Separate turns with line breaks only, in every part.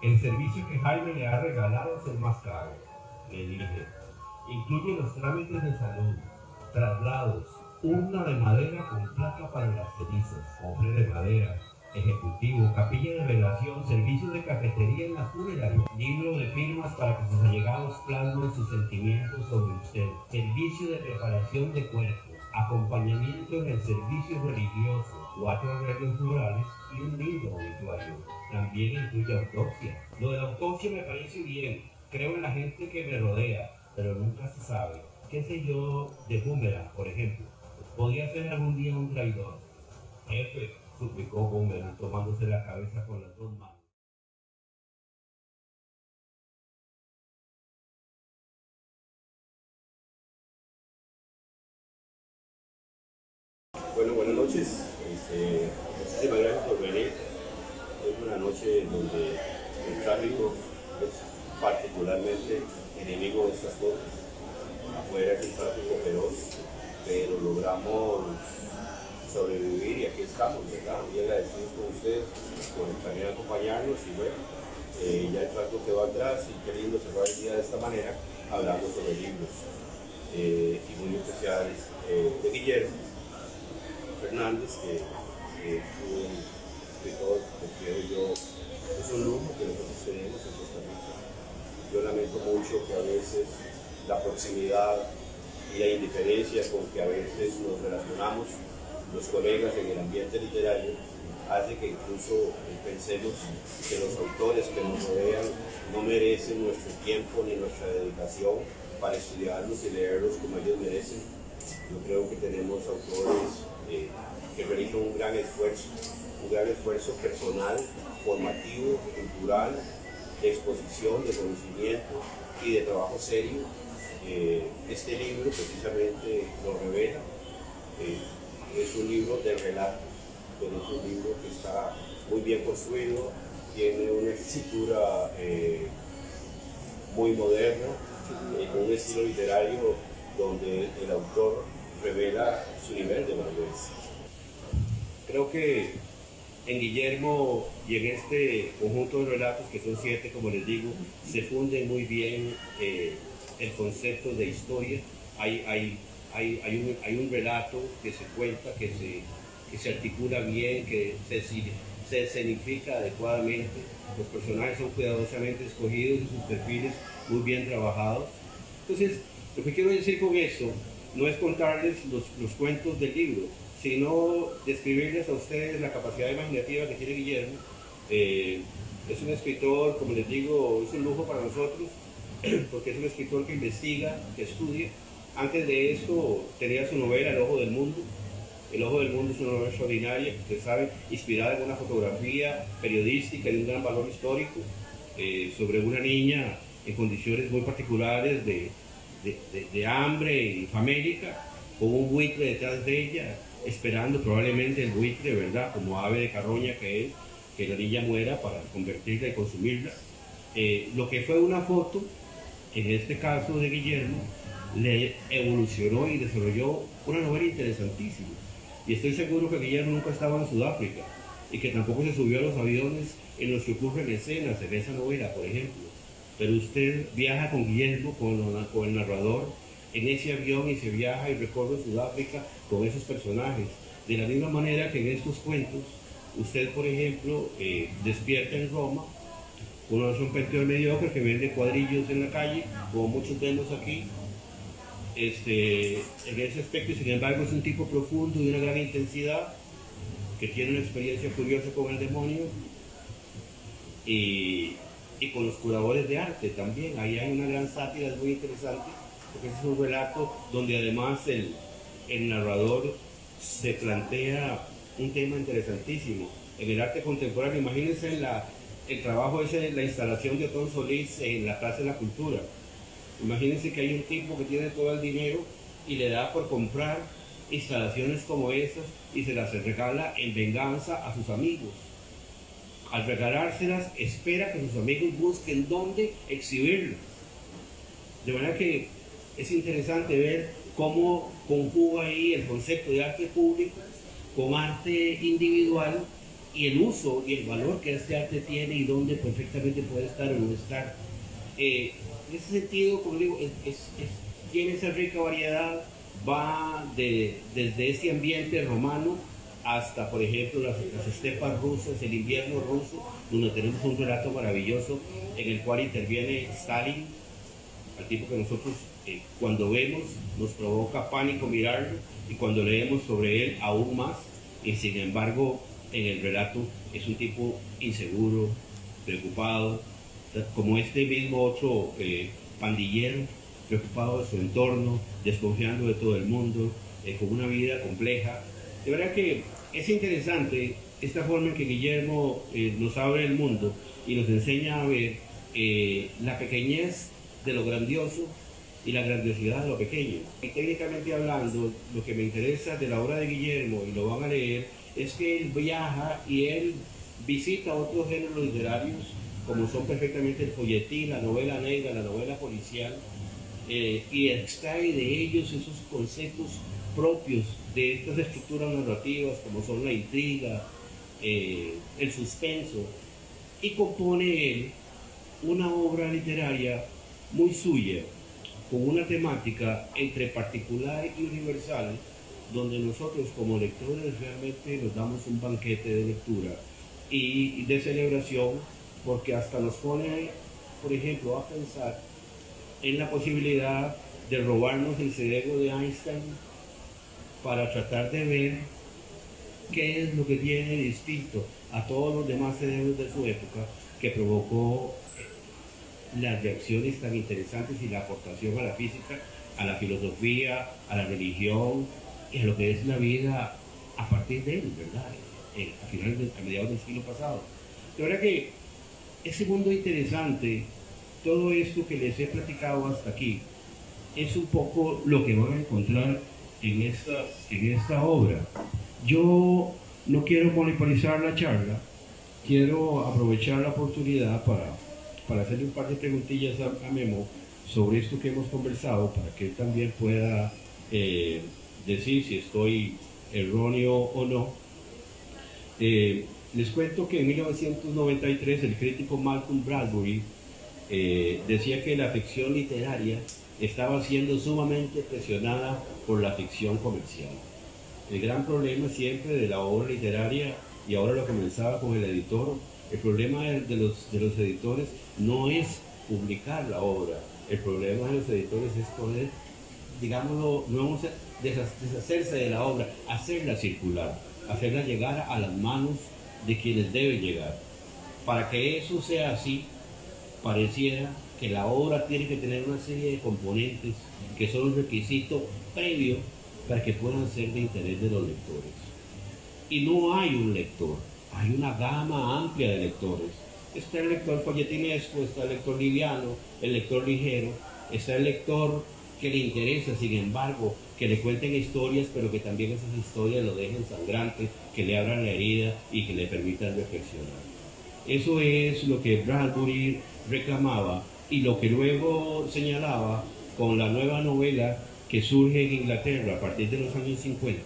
El servicio que Jaime le ha regalado es el más caro, le dije. Incluye los trámites de salud, traslados, urna de madera con placa para las cenizas, cofre de madera, ejecutivo, capilla de velación, servicio de cafetería en la funeraria, libro de firmas para que sus allegados plasmen sus sentimientos sobre usted, servicio de preparación de cuerpo, acompañamiento en el servicio religioso, 4 arreglos florales y un lindo obituario. También incluye autopsia. Lo de la autopsia me parece bien. Creo en la gente que me rodea, pero nunca se sabe. ¿Qué sé yo de Boomerang, por ejemplo? Podría ser algún día un traidor. Jefe, suplicó Boomerang, tomándose la cabeza con las dos manos. Bueno, buenas noches. Muchísimas gracias por venir. Es una noche donde el tráfico es particularmente enemigo de estas cosas. Afuera es un tráfico feroz, pero logramos sobrevivir y aquí estamos, ¿verdad? Muy agradecidos con ustedes por también acompañarnos y bueno, ya el tráfico quedó atrás y qué lindo cerrar el día de esta manera hablando sobre libros y muy especiales de Guillermo Fernández, que es un escritor que creo yo es un lujo que nosotros tenemos en Costa Rica. Yo lamento mucho que a veces la proximidad y la indiferencia con que a veces nos relacionamos los colegas en el ambiente literario hace que incluso pensemos que los autores que nos rodean no merecen nuestro tiempo ni nuestra dedicación para estudiarlos y leerlos como ellos merecen. Yo creo que tenemos autores que realizan un gran esfuerzo personal, formativo, cultural, de exposición, de conocimiento y de trabajo serio. Este libro precisamente lo revela. Es un libro de relatos, pero es un libro que está muy bien construido, tiene una escritura muy moderna, con un estilo literario donde el autor revela su nivel de madurez. Creo que en Guillermo y en este conjunto de relatos, que son 7, como les digo, se funde muy bien el concepto de historia. Hay un relato que se cuenta, que se articula bien, que se escenifica adecuadamente. Los personajes son cuidadosamente escogidos y sus perfiles muy bien trabajados. Entonces, lo que quiero decir con esto no es contarles los cuentos del libro, sino describirles a ustedes la capacidad imaginativa que tiene Guillermo. Es un escritor, como les digo, es un lujo para nosotros, porque es un escritor que investiga, que estudia. Antes de esto tenía su novela El Ojo del Mundo. El Ojo del Mundo es una novela extraordinaria, que ustedes saben, inspirada en una fotografía periodística de un gran valor histórico, sobre una niña en condiciones muy particulares de hambre y famélica, con un buitre detrás de ella, esperando probablemente el buitre, ¿verdad?, como ave de carroña que es, que la niña muera para convertirla y consumirla. Lo que fue una foto, en este caso de Guillermo, le evolucionó y desarrolló una novela interesantísima. Y estoy seguro que Guillermo nunca estaba en Sudáfrica y que tampoco se subió a los aviones en los que ocurren escenas en esa novela, por ejemplo. Pero usted viaja con Guillermo, con el narrador, en ese avión y se viaja y recorre Sudáfrica con esos personajes. De la misma manera que en estos cuentos, usted, por ejemplo, despierta en Roma, uno es un penteón mediocre que vende cuadrillos en la calle, como muchos vemos aquí. En ese aspecto, sin embargo, es un tipo profundo y una gran intensidad, que tiene una experiencia curiosa con el demonio y con los curadores de arte también. Ahí hay una gran sátira, es muy interesante, porque es un relato donde además el narrador se plantea un tema interesantísimo. En el arte contemporáneo, imagínense el trabajo ese de la instalación de Otón Solís en la Plaza de la Cultura. Imagínense que hay un tipo que tiene todo el dinero y le da por comprar instalaciones como esas y se las regala en venganza a sus amigos. Al regalárselas, espera que sus amigos busquen dónde exhibirlas. De manera que es interesante ver cómo conjuga ahí el concepto de arte público con arte individual
y el uso y el valor que este arte tiene y dónde perfectamente puede estar o no estar. En ese sentido, como digo, tiene esa rica variedad, va desde ese ambiente romano hasta, por ejemplo, las estepas rusas, el invierno ruso, donde tenemos un relato maravilloso en el cual interviene Stalin, al tipo que nosotros cuando vemos nos provoca pánico mirarlo y cuando leemos sobre él aún más, y sin embargo en el relato es un tipo inseguro, preocupado, como este mismo otro pandillero, preocupado de su entorno, desconfiando de todo el mundo, con una vida compleja. De verdad que es interesante esta forma en que Guillermo nos abre el mundo y nos enseña a ver la pequeñez de lo grandioso y la grandiosidad de lo pequeño. Y técnicamente hablando, lo que me interesa de la obra de Guillermo, y lo van a leer, es que él viaja y él visita otros géneros literarios, como son perfectamente el folletín, la novela negra, la novela policial, y extrae de ellos esos conceptos propios de estas estructuras narrativas, como son la intriga, el suspenso, y compone él una obra literaria muy suya, con una temática entre particular y universal, donde nosotros como lectores realmente nos damos un banquete de lectura y de celebración, porque hasta nos pone, por ejemplo, a pensar en la posibilidad de robarnos el cerebro de Einstein para tratar de ver qué es lo que tiene distinto a todos los demás cerebros de su época que provocó las reacciones tan interesantes y la aportación a la física, a la filosofía, a la religión y a lo que es la vida a partir de él, ¿verdad? A mediados del siglo pasado. De verdad que ese mundo interesante, todo esto que les he platicado hasta aquí, es un poco lo que van a encontrar en esta obra. Yo no quiero monopolizar la charla, quiero aprovechar la oportunidad para hacerle un par de preguntillas a Memo sobre esto que hemos conversado, para que él también pueda decir si estoy erróneo o no. Les cuento que en 1993 el crítico Malcolm Bradbury decía que la ficción literaria estaba siendo sumamente presionada por la ficción comercial. El gran problema siempre de la obra literaria, y ahora lo comenzaba con el editor, el problema de los editores no es publicar la obra, el problema de los editores es poder, digámoslo, no vamos a deshacerse de la obra, hacerla circular, hacerla llegar a las manos de quienes debe llegar. Para que eso sea así, pareciera que la obra tiene que tener una serie de componentes que son un requisito previo para que puedan ser de interés de los lectores. Y no hay un lector, hay una gama amplia de lectores. Está el lector folletinesco, está el lector liviano, el lector ligero, está el lector que le interesa, sin embargo, que le cuenten historias, pero que también esas historias lo dejen sangrante, que le abran la herida y que le permitan reflexionar. Eso es lo que Bradbury reclamaba y lo que luego señalaba con la nueva novela que surge en Inglaterra a partir de los años 50.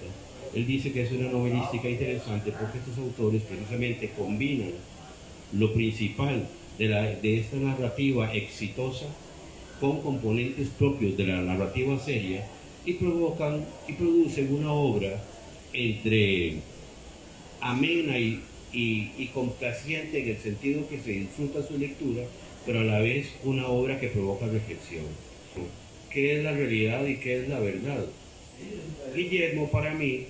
Él dice que es una novelística interesante porque estos autores precisamente combinan lo principal de esta narrativa exitosa con componentes propios de la narrativa seria y producen una obra entre amena y complaciente en el sentido que se disfruta su lectura, pero a la vez una obra que provoca reflexión. ¿Qué es la realidad y qué es la verdad? Guillermo, para mí,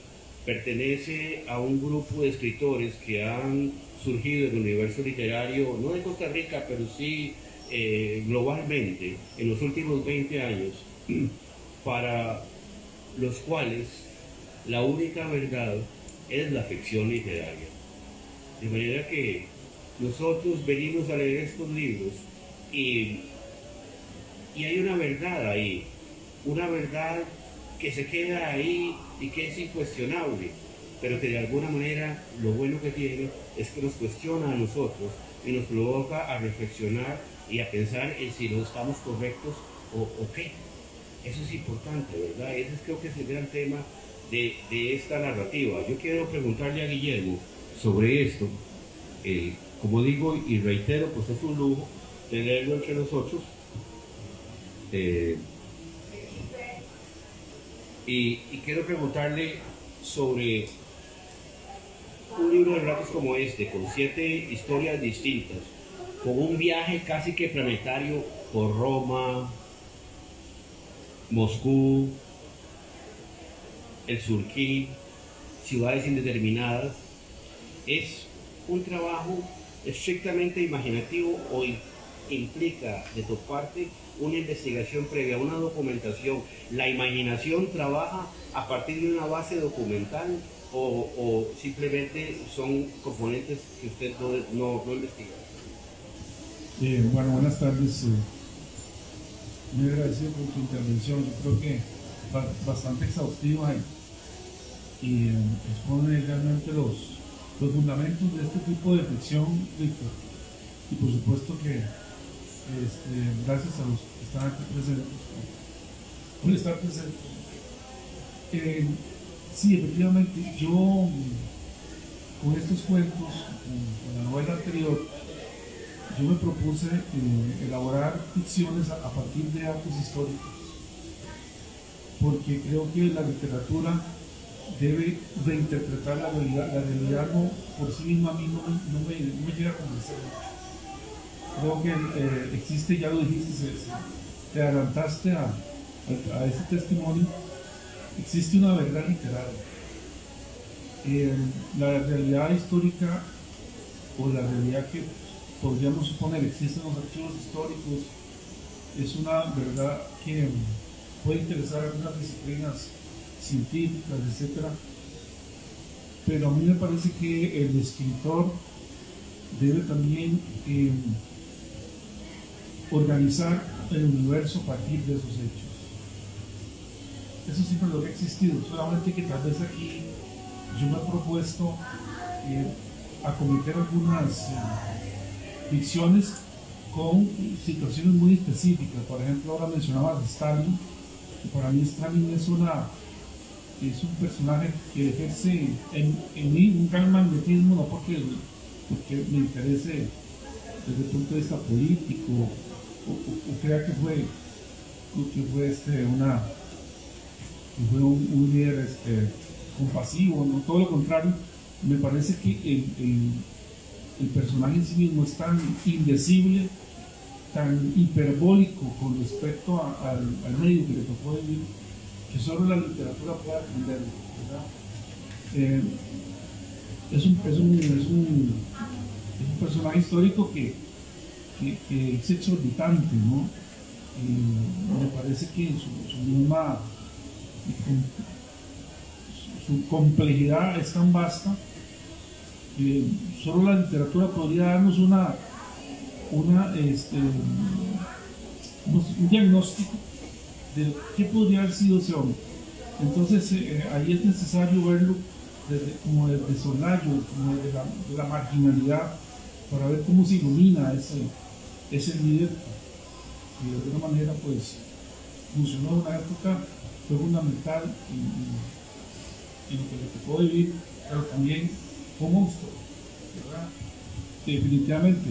pertenece a un grupo de escritores que han surgido en el universo literario, no de Costa Rica, pero sí globalmente, en los últimos 20 años, para los cuales la única verdad es la ficción literaria. De manera que nosotros venimos a leer estos libros y hay una verdad ahí, una verdad que se queda ahí y que es incuestionable, pero que de alguna manera lo bueno que tiene es que nos cuestiona a nosotros y nos provoca a reflexionar y a pensar en si no estamos correctos o qué. Eso es importante, ¿verdad? Ese creo que es el gran tema de esta narrativa. Yo quiero preguntarle a Guillermo sobre esto. Como digo y reitero, pues es un lujo tenerlo entre nosotros. Y quiero preguntarle sobre un libro de relatos como este, con 7 historias distintas, con un viaje casi que planetario por Roma, Moscú, el Surquí, ciudades indeterminadas. ¿Es un trabajo estrictamente imaginativo o implica de tu parte una investigación previa, una documentación? ¿La imaginación trabaja a partir de una base documental o simplemente son componentes que usted no investiga?
Bueno, buenas tardes. Muy agradecido por tu intervención. Yo creo que bastante exhaustiva y expone realmente los fundamentos de este tipo de ficción, Víctor. Y por supuesto que gracias a los que están aquí presentes por estar presentes. Sí, efectivamente, yo con estos cuentos, con la novela anterior, yo me propuse elaborar ficciones a partir de actos históricos, porque creo que la literatura debe reinterpretar la realidad. La realidad no, por sí misma a mí no me llega a convencer mucho. Creo que existe, ya lo dijiste, te adelantaste a ese testimonio, existe una verdad literaria. La realidad histórica o la realidad que podríamos suponer existen en los archivos históricos es una verdad que puede interesar a algunas disciplinas científicas, etc. Pero a mí me parece que el escritor debe también organizar el universo a partir de esos hechos. Eso siempre lo que ha existido, solamente que tal vez aquí yo me he propuesto acometer algunas ficciones con situaciones muy específicas. Por ejemplo, ahora mencionabas a Stalin, que para mí Stalin es un personaje que ejerce en mí un gran magnetismo, no porque me interese desde el punto de vista político o crea que fue un líder compasivo, no, todo lo contrario. Me parece que el personaje en sí mismo es tan indecible, tan hiperbólico con respecto al medio que le tocó vivir, que solo la literatura puede aprenderlo, ¿verdad? Es un personaje histórico que es exorbitante, ¿no? Me parece que su complejidad es tan vasta que solo la literatura podría darnos un diagnóstico de qué podría haber sido ese hombre. Entonces ahí es necesario verlo como desde soslayo, como de la marginalidad, para ver cómo se ilumina ese líder que de alguna manera pues funcionó en una época, fue fundamental en lo que le tocó vivir, pero también fue un monstruo, ¿verdad? Definitivamente.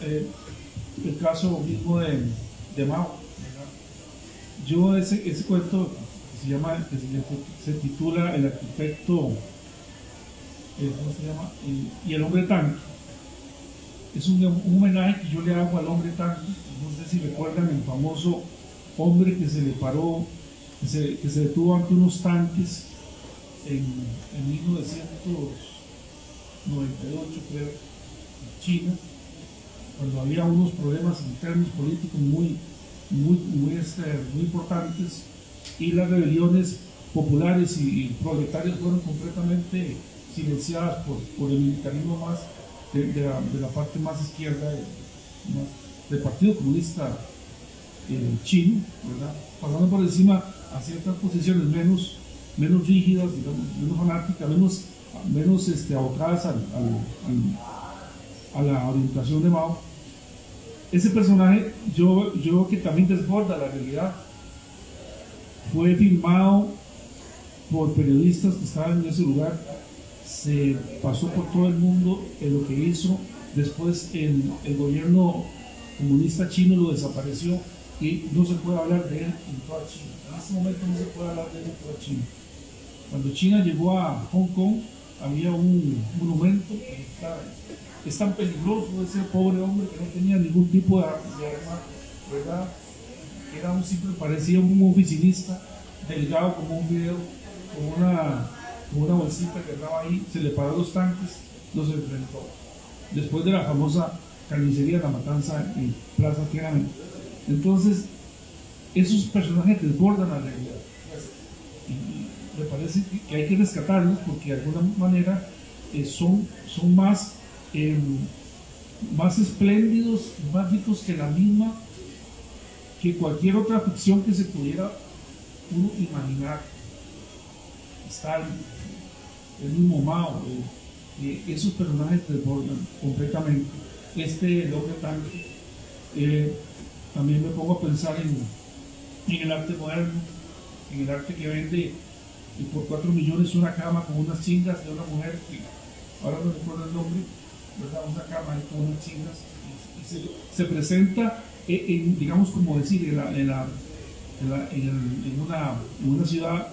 El caso mismo de Mao, ¿verdad? Yo ese cuento que se titula El arquitecto, ¿cómo se llama? Y el hombre tanque, es un homenaje que yo le hago al hombre tanque. No sé si recuerdan el famoso hombre que se le paró, que se detuvo ante unos tanques en 1998, creo, en China, cuando había unos problemas internos políticos muy importantes, y las rebeliones populares y proletarias fueron completamente silenciadas por el militarismo más de la parte más izquierda del Partido Comunista Chino, ¿verdad? Pasando por encima a ciertas posiciones menos rígidas, digamos, menos fanáticas, menos abocadas a la orientación de Mao. Ese personaje, yo veo que también desborda la realidad. Fue filmado por periodistas que estaban en ese lugar, se pasó por todo el mundo en lo que hizo. Después el gobierno comunista chino lo desapareció y no se puede hablar de él en toda China. En este momento no se puede hablar de él en toda China. Cuando China llegó a Hong Kong, había un monumento que es tan peligroso ese pobre hombre que no tenía ningún tipo de arma, ¿verdad? Era un simple, parecía un oficinista, delgado como un video, con una bolsita que andaba ahí, se le paró los tanques, los enfrentó. Después de la famosa carnicería, la matanza en Plaza Tiananmen. Entonces, esos personajes desbordan la realidad. Y me parece que hay que rescatarlos porque de alguna manera son más, más espléndidos, más ricos que la misma, que cualquier otra ficción que se pudiera uno imaginar. Stalin, el mismo Mao, esos personajes desbordan completamente. El hombre tanque, también me pongo a pensar en el arte moderno, en el arte que vende por 4 millones una cama con unas chingas de una mujer, que ahora no recuerdo el nombre, ¿verdad? Una cama ahí con unas chingas, y se presenta, digamos, como decir, en una ciudad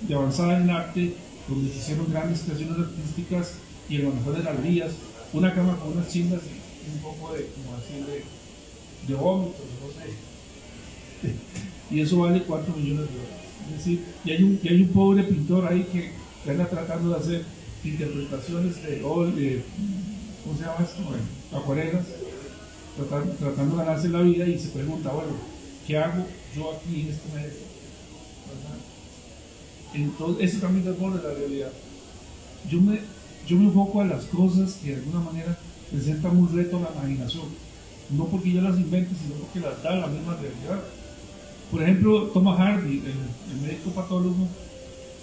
de avanzada en el arte, donde se hicieron grandes creaciones artísticas y en lo mejor de las vías, una cama con unas chingas y un poco de, como decir, de vómitos, no sé. Y eso vale 4 millones de dólares. Es decir, y hay un pobre pintor ahí que anda tratando de hacer interpretaciones de ¿cómo se llama esto? Bueno, acuarelas, tratando de ganarse la vida y se pregunta, bueno, ¿qué hago yo aquí en este medio? ¿Verdad? Entonces, eso también desborda la realidad. Yo me enfoco a las cosas que de alguna manera presentan un reto a la imaginación, no porque yo las invente, sino porque las da la misma realidad. Por ejemplo, Thomas Hardy, el médico patólogo,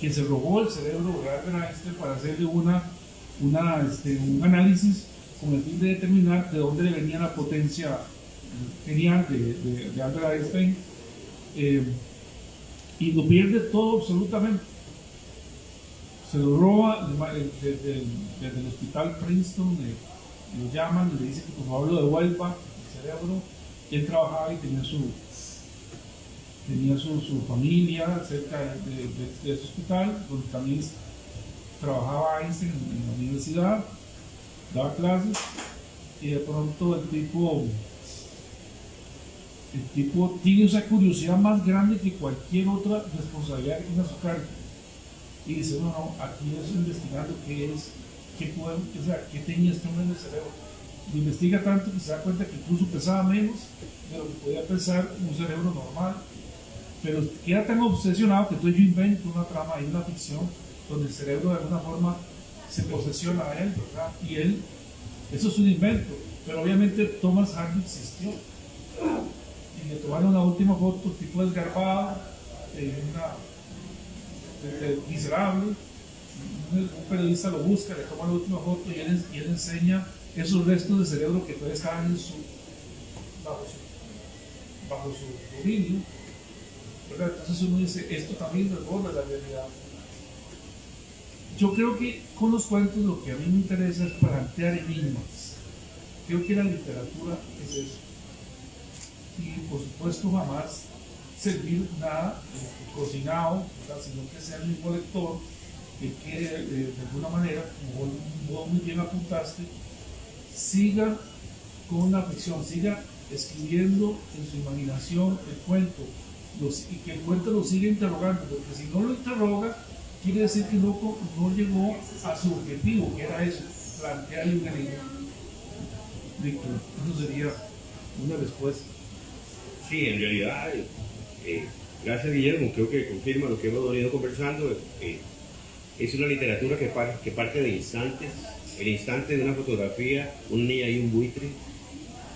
que se robó el cerebro de Albert Einstein para hacerle un análisis con el fin de determinar de dónde le venía la potencia genial de Albert Einstein, y lo pierde todo absolutamente. Se lo roba desde el hospital Princeton, lo llaman y le dicen que por favor lo devuelva el cerebro. Él trabajaba y tenía su familia cerca de ese hospital, donde también trabajaba Einstein en la universidad, daba clases, y de pronto el tipo tiene esa curiosidad más grande que cualquier otra responsabilidad que tenga su cargo. Y dice, no, aquí es investigando qué tenía este hombre en el cerebro. Lo investiga tanto que se da cuenta que incluso pesaba menos de lo que podía pesar un cerebro normal. Pero queda tan obsesionado que entonces yo invento una trama y una ficción donde el cerebro de alguna forma se posesiona a él, ¿verdad? Y él, eso es un invento, pero obviamente Thomas Hardy existió. Y le tomaron la última foto, tipo desgarbado, miserable. Un periodista lo busca, le toma la última foto y él enseña esos restos de cerebro que todavía estaban bajo su dominio. ¿Verdad? Entonces uno dice, esto también desborda la realidad. Yo creo que con los cuentos lo que a mí me interesa es plantear enigmas. Creo que la literatura es eso. Y por supuesto jamás servir nada cocinado, ¿verdad? Sino que sea el mismo lector que de alguna manera, como vos muy bien apuntaste, siga con la ficción, siga escribiendo en su imaginación el cuento, y que el cuento lo siga interrogando, porque si no lo interroga, quiere decir que no llegó a su objetivo, que era eso, plantearle un enigma. Víctor, eso sería una respuesta.
Sí, en realidad, gracias Guillermo, creo que confirma lo que hemos venido conversando. Es una literatura que parte de instantes, el instante de una fotografía, una niña y un buitre.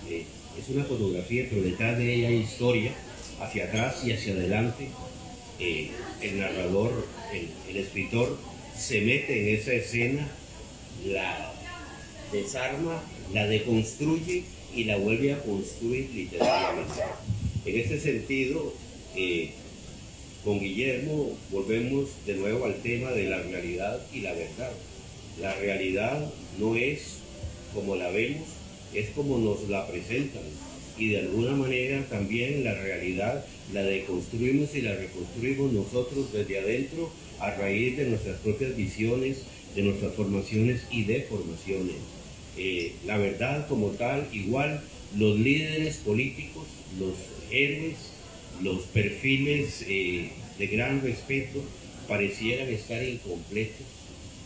Es una fotografía, pero detrás de ella hay historia, hacia atrás y hacia adelante. El narrador, el escritor, se mete en esa escena, la desarma, la deconstruye y la vuelve a construir literalmente. En este sentido, con Guillermo volvemos de nuevo al tema de la realidad y la verdad. La realidad no es como la vemos, es como nos la presentan. Y de alguna manera también la realidad la deconstruimos y la reconstruimos nosotros desde adentro a raíz de nuestras propias visiones, de nuestras formaciones y deformaciones. La verdad como tal, igual los líderes políticos, los héroes, los perfiles de gran respeto parecieran estar incompletos,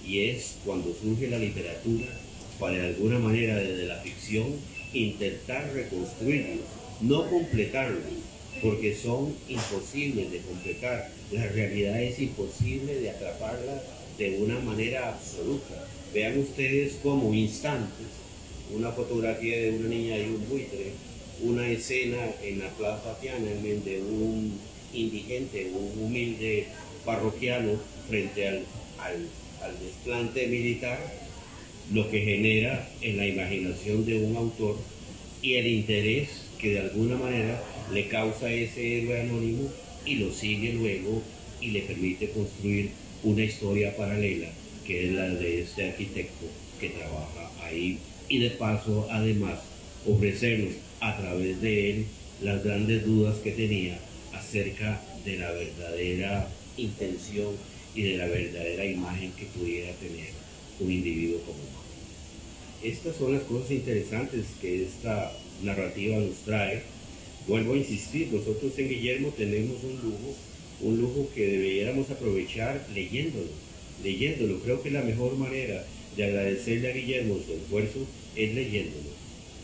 y es cuando surge la literatura para de alguna manera desde la ficción intentar reconstruirlos, no completarlos, porque son imposibles de completar. La realidad es imposible de atraparla de una manera absoluta. Vean ustedes como instantes, una fotografía de una niña y un buitre, una escena en la Plaza Tiananmen de un indigente, un humilde parroquiano frente al desplante militar, lo que genera en la imaginación de un autor y el interés que de alguna manera le causa ese héroe anónimo y lo sigue luego y le permite construir una historia paralela que es la de este arquitecto que trabaja ahí y de paso además ofrecernos a través de él las grandes dudas que tenía acerca de la verdadera intención y de la verdadera imagen que pudiera tener un individuo como humano. Estas son las cosas interesantes que esta narrativa nos trae. Vuelvo a insistir, nosotros en Guillermo tenemos un lujo que deberíamos aprovechar leyéndolo. Creo que la mejor manera de agradecerle a Guillermo su esfuerzo es leyéndolo.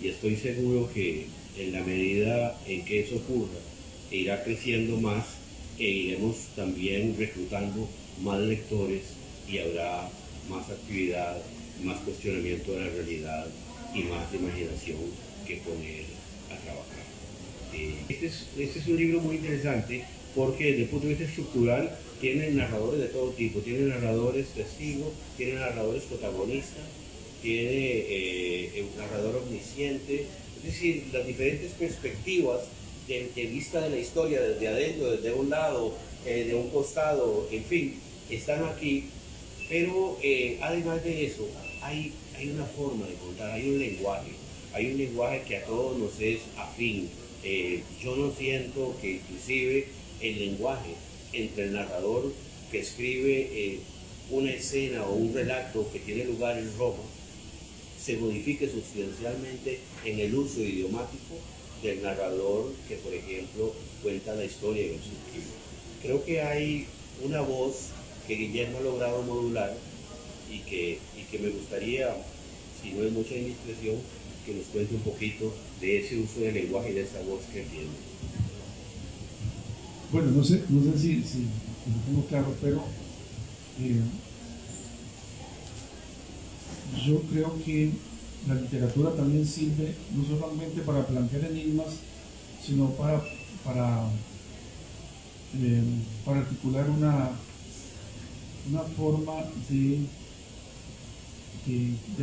Y estoy seguro que en la medida en que eso ocurra, irá creciendo más e iremos también reclutando más lectores y habrá más actividad, más cuestionamiento de la realidad y más imaginación que poner a trabajar. Este es un libro muy interesante porque desde el punto de vista estructural tiene narradores de todo tipo, tiene narradores testigos, tiene narradores protagonistas, tiene un narrador omnisciente, es decir, las diferentes perspectivas de vista de la historia desde adentro, desde un lado, de un costado, en fin, están aquí, pero además de eso hay una forma de contar, hay un lenguaje que a todos nos es afín. Yo no siento que inclusive el lenguaje entre el narrador que escribe una escena o un relato que tiene lugar en Roma se modifique sustancialmente en el uso idiomático del narrador que, por ejemplo, cuenta la historia en el surgimiento. Creo que hay una voz que Guillermo ha logrado modular y que me gustaría, si no es mucha indiscreción, que nos cuente un poquito de ese uso del lenguaje y de esa voz que tiene.
Bueno, no sé si lo tengo claro, pero yo creo que la literatura también sirve no solamente para plantear enigmas, sino para articular una forma de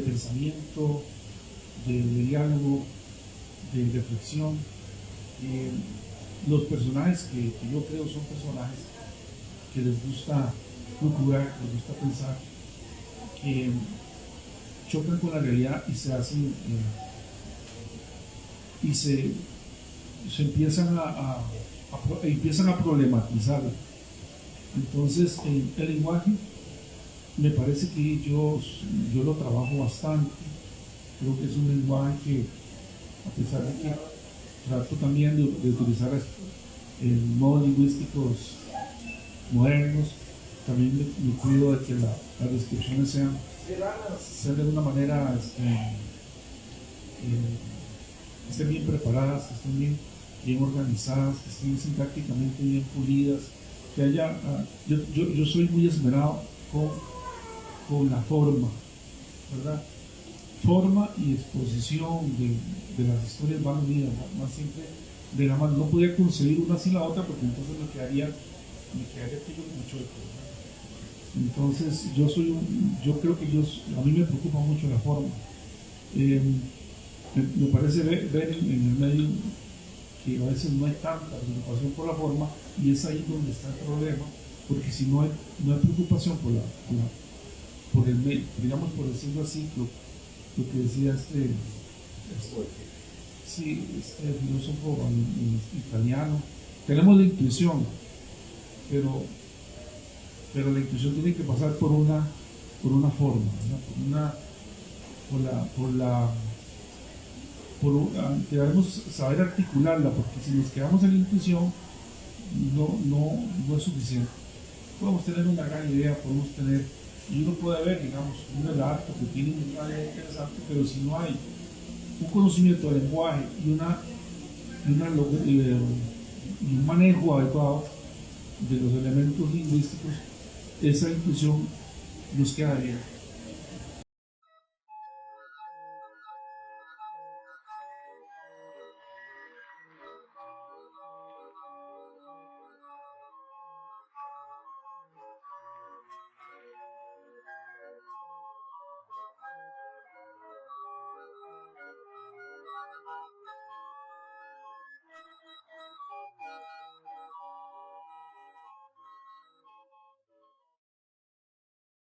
pensamiento, de diálogo, de reflexión. Los personajes que yo creo son personajes que les gusta procurar, les gusta pensar, que chocan con la realidad y se hacen y se empiezan empiezan a problematizar. Entonces el lenguaje me parece que yo lo trabajo bastante. Creo que es un lenguaje que, a pesar de que trato también de utilizar modos lingüísticos modernos, también me cuido de que las descripciones sean de una manera estén bien preparadas, que estén bien organizadas, que estén sintácticamente bien pulidas, que haya, yo soy muy esmerado con la forma, ¿verdad? Forma y exposición de las historias van unidas, más siempre de la mano. No podía concebir una sin la otra porque entonces me quedaría aquello mucho de todo. Entonces yo creo que a mí me preocupa mucho la forma. Me parece ver en el medio que a veces no hay tanta preocupación por la forma, y es ahí donde está el problema, porque si no hay preocupación digamos, por decirlo así, lo que decía este filósofo italiano. Tenemos la intuición, pero la intuición tiene que pasar por una forma, ¿verdad? Debemos saber articularla, porque si nos quedamos en la intuición, no es suficiente. Podemos tener una gran idea, podemos tener, y uno puede ver, digamos, un relato que tiene una idea interesante, pero si no hay un conocimiento del lenguaje y un manejo adecuado de los elementos lingüísticos, esa intuición nos queda bien.